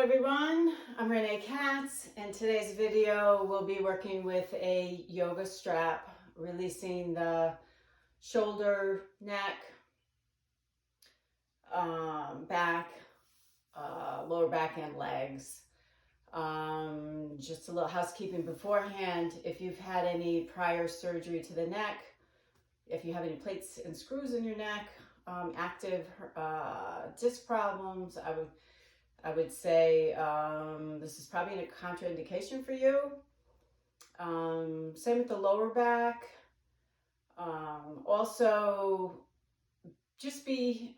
everyone, I'm Renee Katz, and today's video will be working with a yoga strap, releasing the shoulder, neck, back, lower back and legs. Just a little housekeeping beforehand. If you've had any prior surgery to the neck, if you have any plates and screws in your neck, active disc problems, I would say this is probably a contraindication for you. Same with the lower back. Also, just be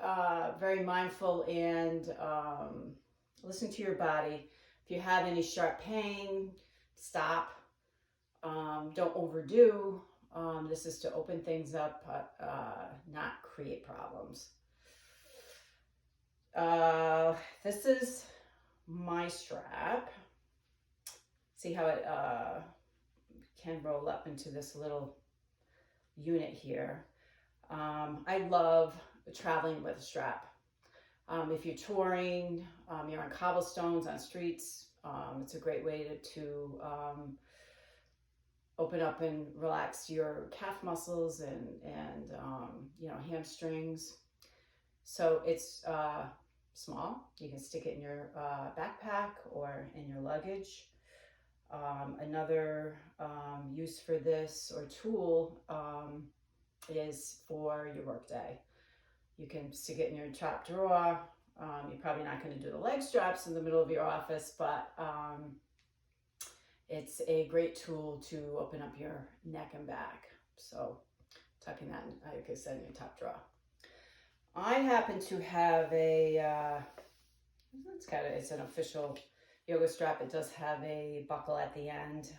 very mindful and listen to your body. If you have any sharp pain, stop. Don't overdo. This is to open things up, not create problems. This is my strap. See how it can roll up into this little unit here. I love traveling with a strap. If you're touring, you're on cobblestones, on streets, it's a great way to open up and relax your calf muscles and hamstrings. So it's small. You can stick it in your backpack or in your luggage. Another use for this or tool is for your work day. You can stick it in your top drawer. You're probably not going to do the leg straps in the middle of your office, but it's a great tool to open up your neck and back. So tucking that, like I said, in your top drawer. I happen to have it's an official yoga strap. It does have a buckle at the end.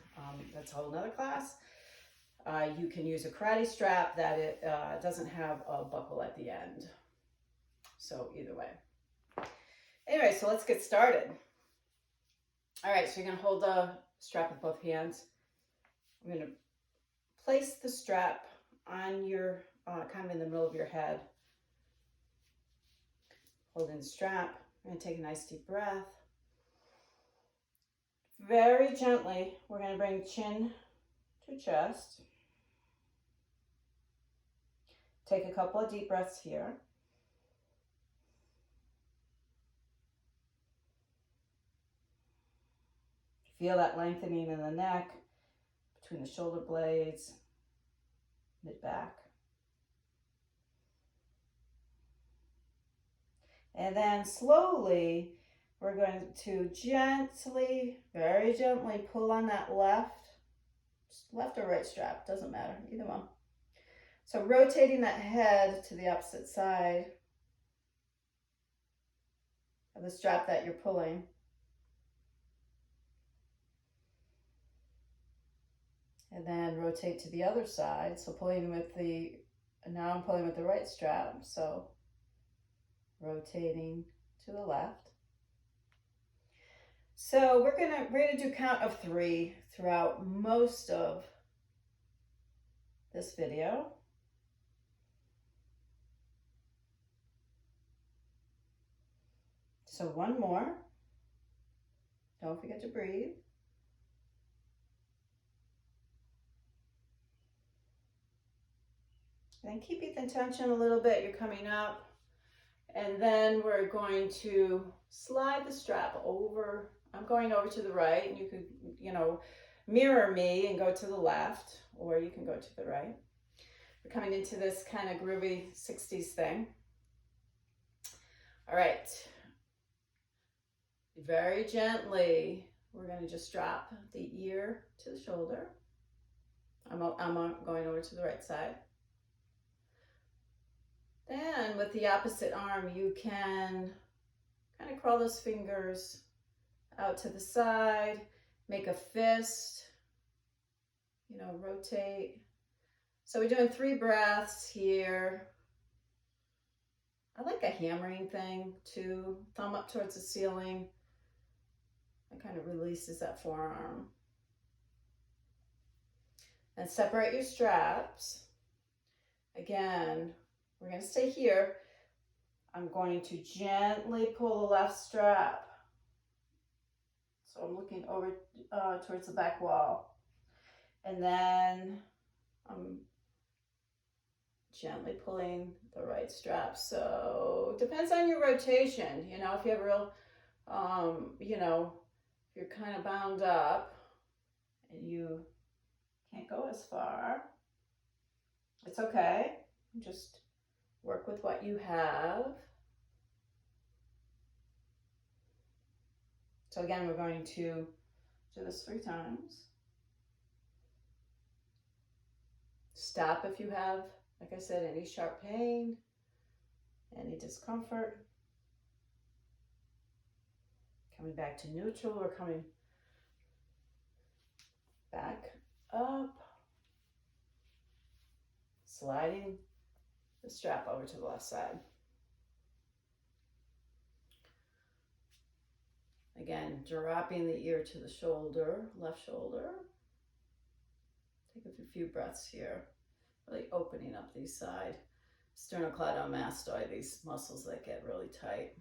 That's a whole nother class. You can use a karate strap that it doesn't have a buckle at the end. So either way. Anyway, so let's get started. All right, so you're gonna hold the strap with both hands. I'm gonna place the strap on your, kind of in the middle of your head. Holding the strap. I'm gonna take a nice deep breath. Very gently, we're gonna bring chin to chest. Take a couple of deep breaths here. Feel that lengthening in the neck, between the shoulder blades, mid-back. And then slowly, we're going to gently, very gently pull on that left or right strap, doesn't matter, either one. So rotating that head to the opposite side of the strap that you're pulling. And then rotate to the other side. So now I'm pulling with the right strap. So rotating to the left. So we're gonna do count of 3 throughout most of this video. So 1 more. Don't forget to breathe. And keeping the tension a little bit, you're coming up. And then we're going to slide the strap over. I'm going over to the right, and you could, mirror me and go to the left, or you can go to the right. We're coming into this kind of groovy 60s thing. All right. Very gently, we're going to just drop the ear to the shoulder. I'm going over to the right side. Then with the opposite arm, you can kind of crawl those fingers out to the side, make a fist, rotate. So we're doing 3 breaths here. I like a hammering thing too, thumb up towards the ceiling. It kind of releases that forearm. And separate your straps. Again, we're going to stay here. I'm going to gently pull the left strap So I'm looking over towards the back wall. And then I'm gently pulling the right strap. So it depends on your rotation. You know, if you have real, you know, if you're kind of bound up and you can't go as far, it's okay. Just work with what you have. So again, we're going to do this 3 times. Stop if you have, like I said, any sharp pain, any discomfort. Coming back to neutral, we're coming back up, sliding the strap over to the left side. Again, dropping the ear to the shoulder, left shoulder. Take a few breaths here, really opening up these side sternocleidomastoid, these muscles that get really tight.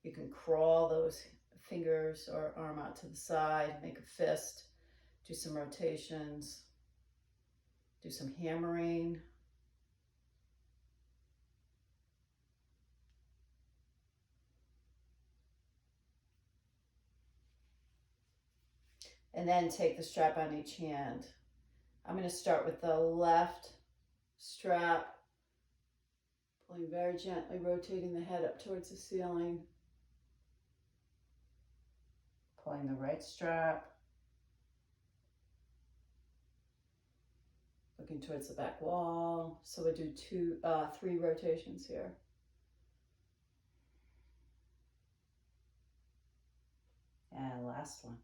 You can crawl those fingers or arm out to the side, make a fist, do some rotations, do some hammering. And then take the strap on each hand. I'm going to start with the left strap, pulling very gently, rotating the head up towards the ceiling. Pulling the right strap, looking towards the back wall. So we'll do 3 rotations here. And last one.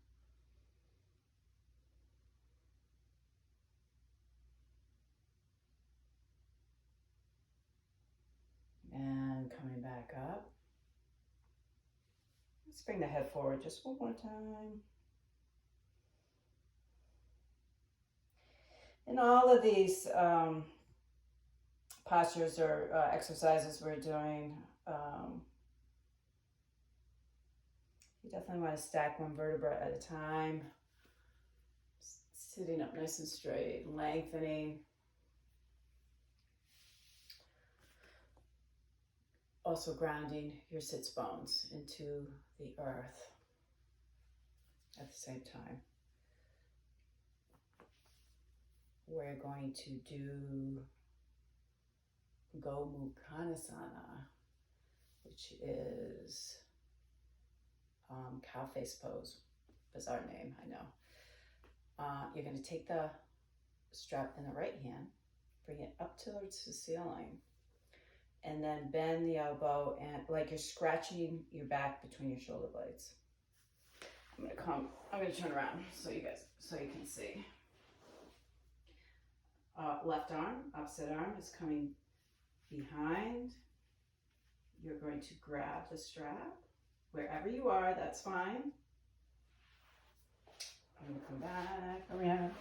And coming back up. Let's bring the head forward just one more time. And all of these postures or exercises we're doing, you definitely want to stack one vertebra at a time. Sitting up nice and straight, lengthening. Also grounding your sits bones into the earth at the same time. We're going to do Gomukhana, which is cow face pose. Bizarre name, I know. You're going to take the strap in the right hand, bring it up towards the ceiling, and then bend the elbow and like you're scratching your back between your shoulder blades. I'm gonna turn around so you can see. Left arm, opposite arm is coming behind. You're going to grab the strap wherever you are, that's fine. I'm gonna come back around.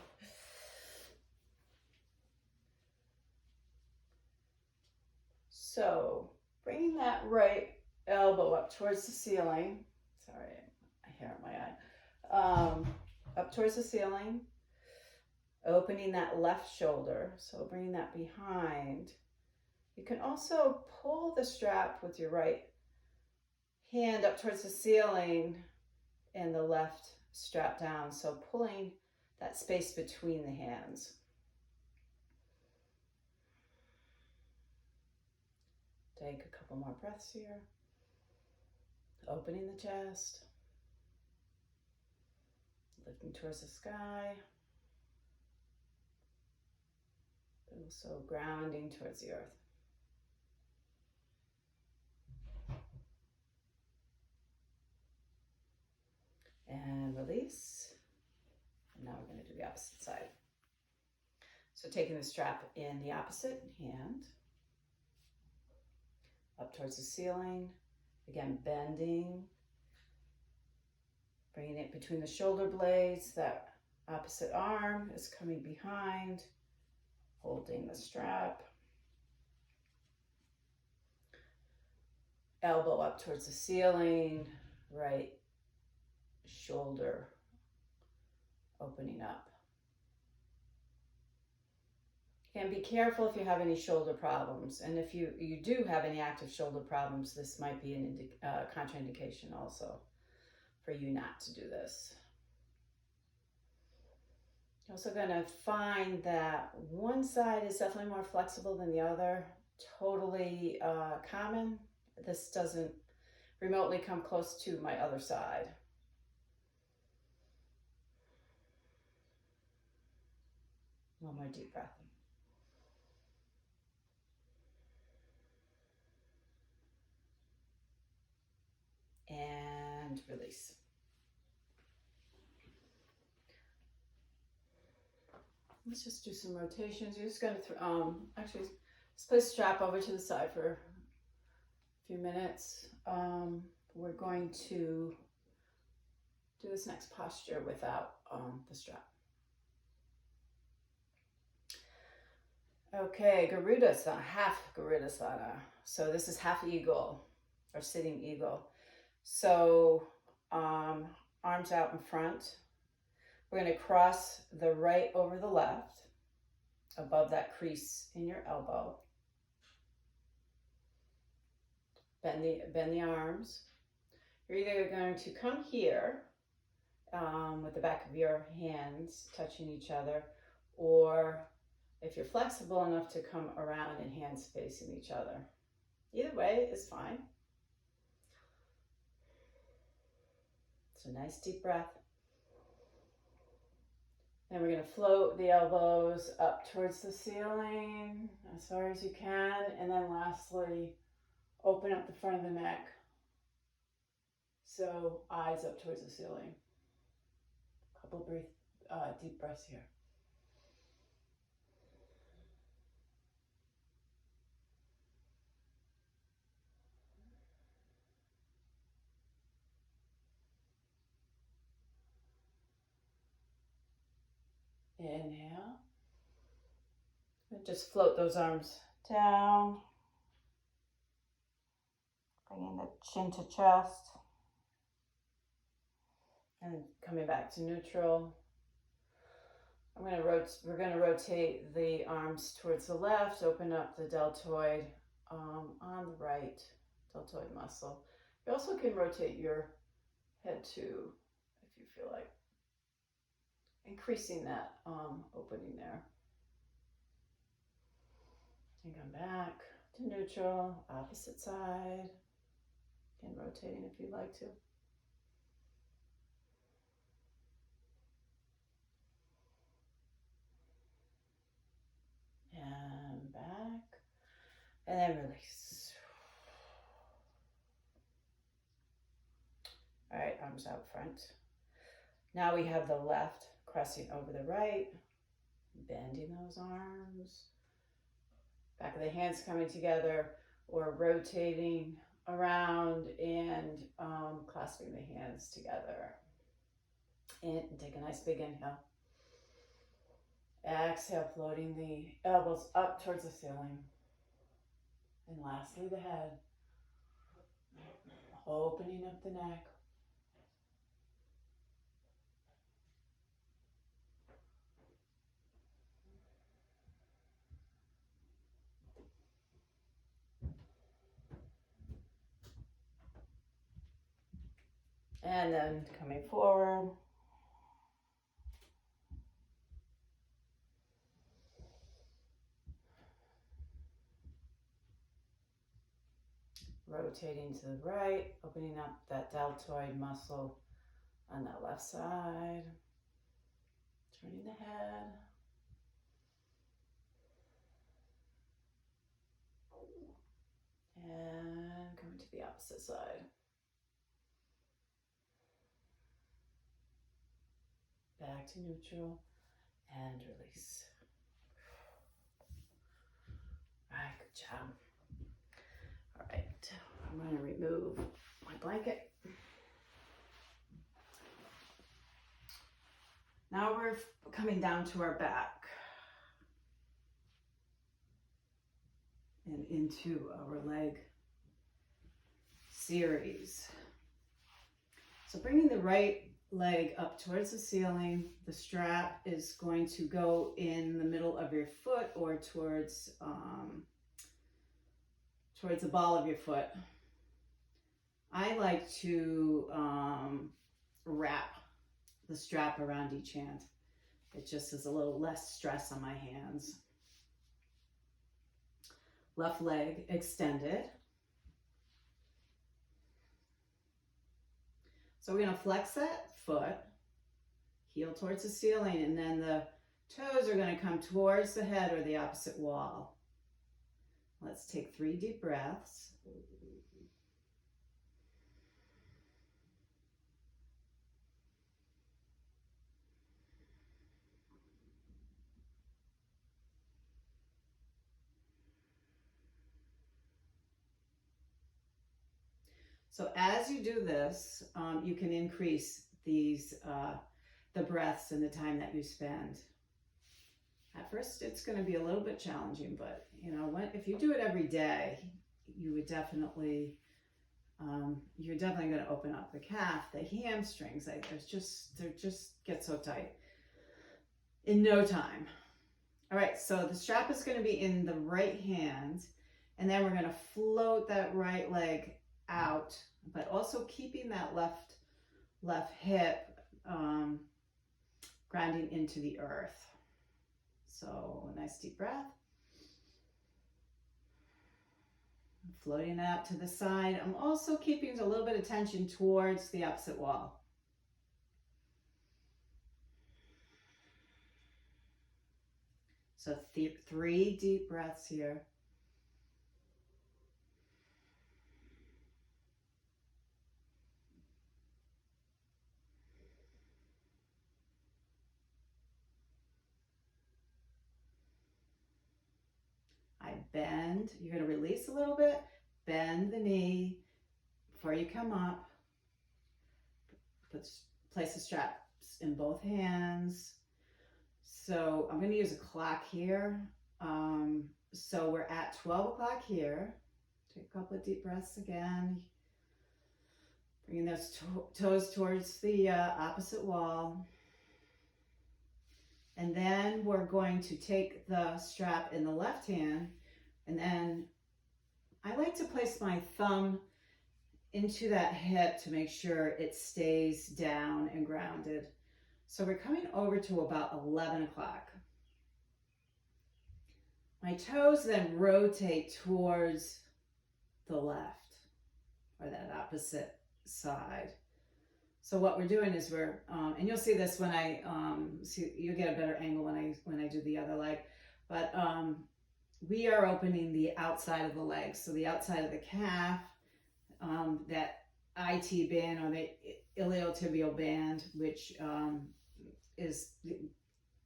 So bringing that right elbow up towards the ceiling. Sorry, I hair in my eye. Up towards the ceiling. Opening that left shoulder. So bringing that behind. You can also pull the strap with your right hand up towards the ceiling and the left strap down. So pulling that space between the hands. Take a couple more breaths here. Opening the chest. Lifting towards the sky. Also grounding towards the earth. And release. And now we're going to do the opposite side. So taking the strap in the opposite hand. Up towards the ceiling. Again, bending. Bringing it between the shoulder blades. That opposite arm is coming behind. Holding the strap. Elbow up towards the ceiling. Right shoulder opening up. And be careful if you have any shoulder problems. And if you do have any active shoulder problems, this might be a contraindication also for you not to do this. You're also going to find that one side is definitely more flexible than the other. Totally common. This doesn't remotely come close to my other side. One more deep breath. And release. Let's just do some rotations. You're just going to actually just put a strap over to the side for a few minutes. We're going to do this next posture without the strap. Okay, Garudasana, half Garudasana. So this is half eagle or sitting eagle. So arms out in front. We're going to cross the right over the left above that crease in your elbow. Bend the arms. You're either going to come here with the back of your hands touching each other, or if you're flexible enough to come around and hands facing each other. Either way is fine. So nice deep breath. And we're going to float the elbows up towards the ceiling as far as you can. And then lastly, open up the front of the neck. So eyes up towards the ceiling. A couple deep breaths here. Inhale. And just float those arms down. Bringing the chin to chest. And coming back to neutral. We're going to rotate the arms towards the left, open up the deltoid on the right, deltoid muscle. You also can rotate your head too, if you feel like. Increasing that opening there. And come back to neutral, opposite side. Again, rotating if you'd like to. And back. And then release. All right, arms out front. Now we have the left crossing over the right, bending those arms, back of the hands coming together, or rotating around and clasping the hands together. And take a nice big inhale. Exhale, floating the elbows up towards the ceiling. And lastly, the head. Opening up the neck. And then coming forward. Rotating to the right, opening up that deltoid muscle on that left side. Turning the head. And coming to the opposite side. Back to neutral and release. All right, good job. All right, I'm going to remove my blanket. Now we're coming down to our back and into our leg series. So bringing the right leg up towards the ceiling. The strap is going to go in the middle of your foot or towards the ball of your foot. I like to wrap the strap around each hand. It just is a little less stress on my hands. Left leg extended. So we're going to flex that foot, heel towards the ceiling, and then the toes are going to come towards the head or the opposite wall. Let's take 3 deep breaths. So as you do this, you can increase these the breaths and the time that you spend. At first, it's going to be a little bit challenging, but you know, if you do it every day, you would definitely you're definitely going to open up the calf, the hamstrings. They just get so tight in no time. All right, so the strap is going to be in the right hand, and then we're going to float that right leg out, but also keeping that left hip grounding into the earth. So a nice deep breath. Floating out to the side. I'm also keeping a little bit of tension towards the opposite wall. So 3 deep breaths here. Bend, you're going to release a little bit, bend the knee before you come up, place the straps in both hands. So I'm going to use a clock here. So we're at 12 o'clock here. Take a couple of deep breaths again. Bringing those toes towards the opposite wall. And then we're going to take the strap in the left hand, and then I like to place my thumb into that hip to make sure it stays down and grounded. So we're coming over to about 11 o'clock. My toes then rotate towards the left, or that opposite side. So what we're doing is we're, and you'll see this when I, you'll get a better angle when I do the other leg, but we are opening the outside of the leg. So the outside of the calf, that IT band or the iliotibial band, which is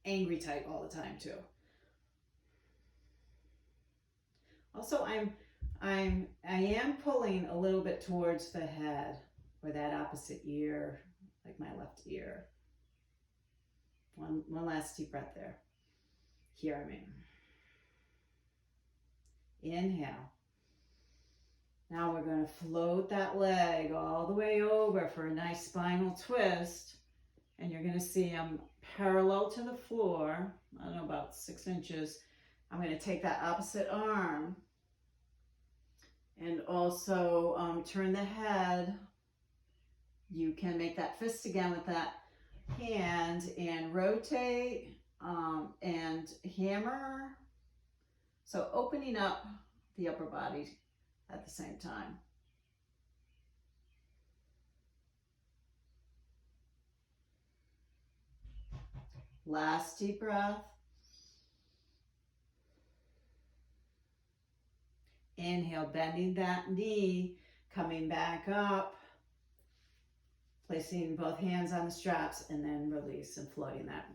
angry tight all the time too. Also, I am pulling a little bit towards the head or that opposite ear, like my left ear. One last deep breath there. Here, I mean. Inhale. Now we're going to float that leg all the way over for a nice spinal twist. And you're going to see I'm parallel to the floor. I don't know, about 6 inches. I'm going to take that opposite arm and also turn the head. You can make that fist again with that hand and rotate and hammer. So opening up the upper body at the same time. Last deep breath. Inhale, bending that knee, coming back up, placing both hands on the straps, and then release and floating that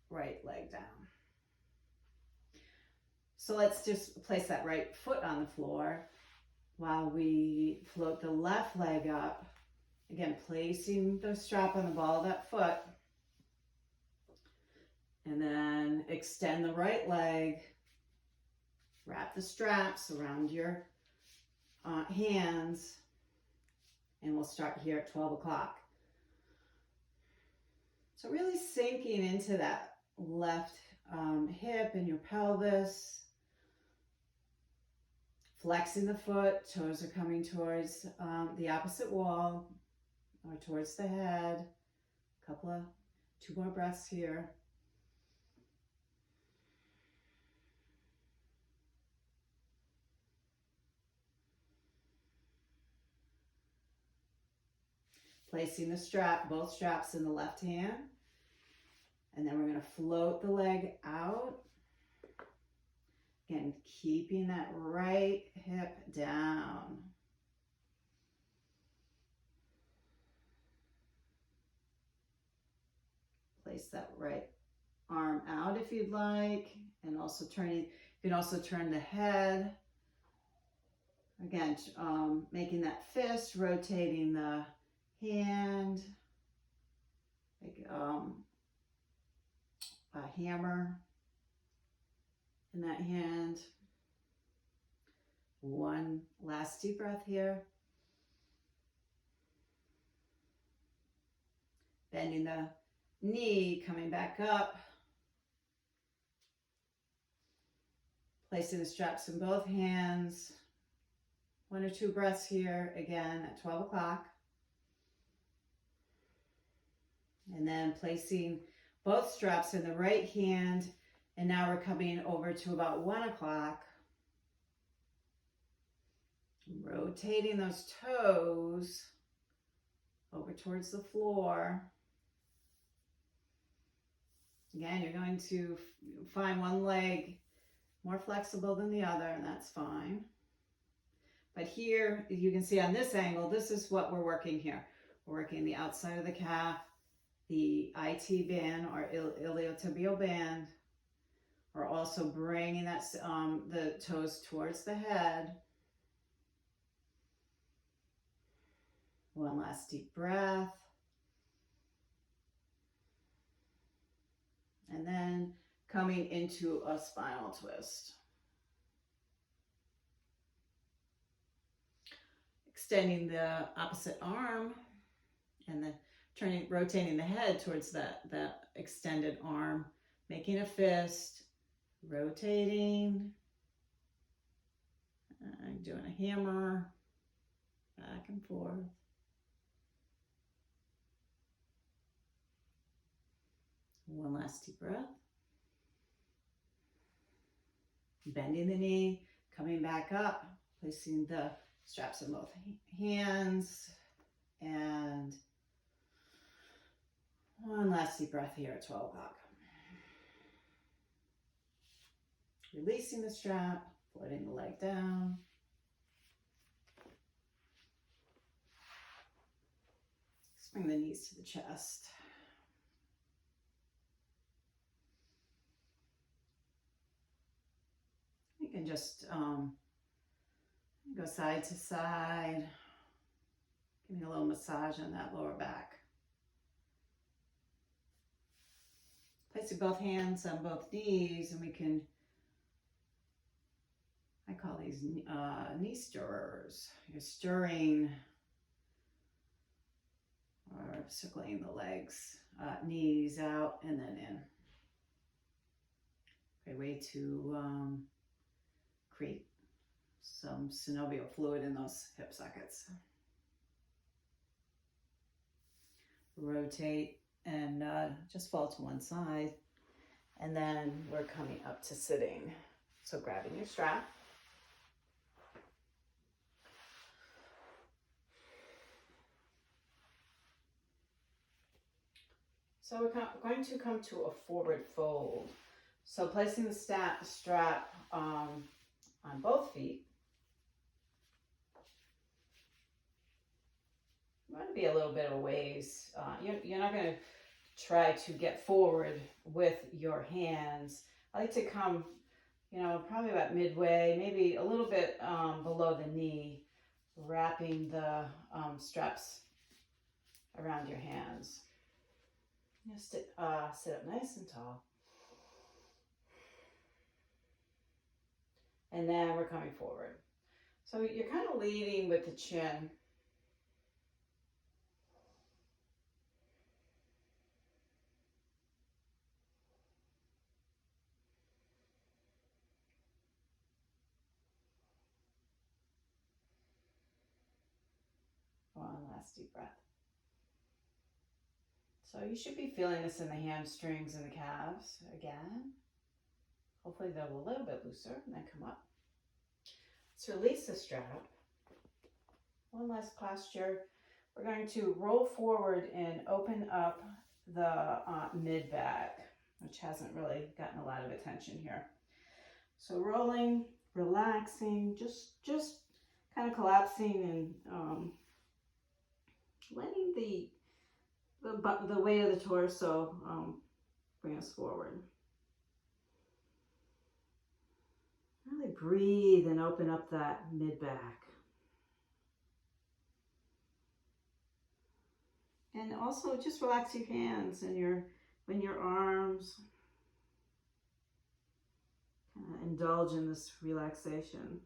right leg down. So let's just place that right foot on the floor while we float the left leg up. Again, placing the strap on the ball of that foot. And then extend the right leg. Wrap the straps around your hands. And we'll start here at 12 o'clock. So really sinking into that left hip and your pelvis, flexing the foot, toes are coming towards the opposite wall or towards the head. Two more breaths here. Placing the strap, both straps in the left hand. And then we're going to float the leg out. Again, keeping that right hip down. Place that right arm out if you'd like. And also you can also turn the head. Again, making that fist, rotating the hand, like a hammer in that hand. One last deep breath here. Bending the knee, coming back up. Placing the straps in both hands. 1 or 2 breaths here, again at 12 o'clock. And then placing both straps in the right hand. And now we're coming over to about 1 o'clock. Rotating those toes over towards the floor. Again, you're going to find one leg more flexible than the other, and that's fine. But here, you can see on this angle, this is what we're working here. We're working the outside of the calf, the IT band or iliotibial band. We're also bringing that the toes towards the head. One last deep breath. And then coming into a spinal twist. Extending the opposite arm and then rotating the head towards that extended arm, making a fist, rotating, doing a hammer, back and forth. One last deep breath. Bending the knee, coming back up, placing the straps in both hands, and one last deep breath here at 12 o'clock. Releasing the strap, floating the leg down. Just bring the knees to the chest. You can just go side to side, giving a little massage on that lower back. Placing both hands on both knees, and we can, I call these knee stirrers. You're stirring or circling the legs, knees out and then in. Great way to create some synovial fluid in those hip sockets. Rotate and just fall to one side. And then we're coming up to sitting. So grabbing your strap. So we're going to come to a forward fold. So placing the strap on both feet. You want to be a little bit of a ways. You're not going to try to get forward with your hands. I like to come, probably about midway, maybe a little bit below the knee, wrapping the straps around your hands. Just sit up nice and tall. And then we're coming forward. So you're kind of leading with the chin. last deep breath. So you should be feeling this in the hamstrings and the calves again. Hopefully they're a little bit looser and then come up. Let's release the strap. One last posture. We're going to roll forward and open up the mid-back, which hasn't really gotten a lot of attention here. So rolling, relaxing, just kind of collapsing and letting the weight of the torso bring us forward. Really breathe and open up that mid-back. And also just relax your hands and your arms. Kind of indulge in this relaxation.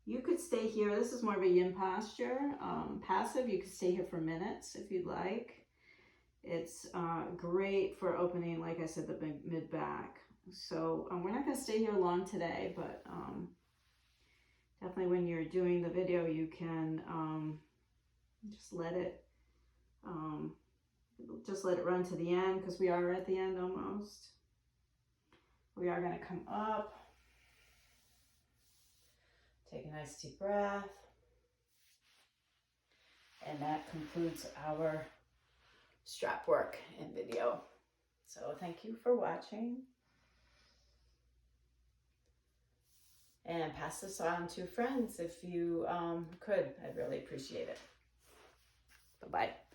You could stay here. This is more of a yin posture. Passive, you could stay here for minutes if you'd like. It's great for opening, like I said, the mid-back. So we're not going to stay here long today, but definitely when you're doing the video, you can just let it run to the end, because we are at the end almost. We are going to come up. Take a nice deep breath. And that concludes our strap work and video. So thank you for watching. And pass this on to friends if you could. I'd really appreciate it. Bye-bye.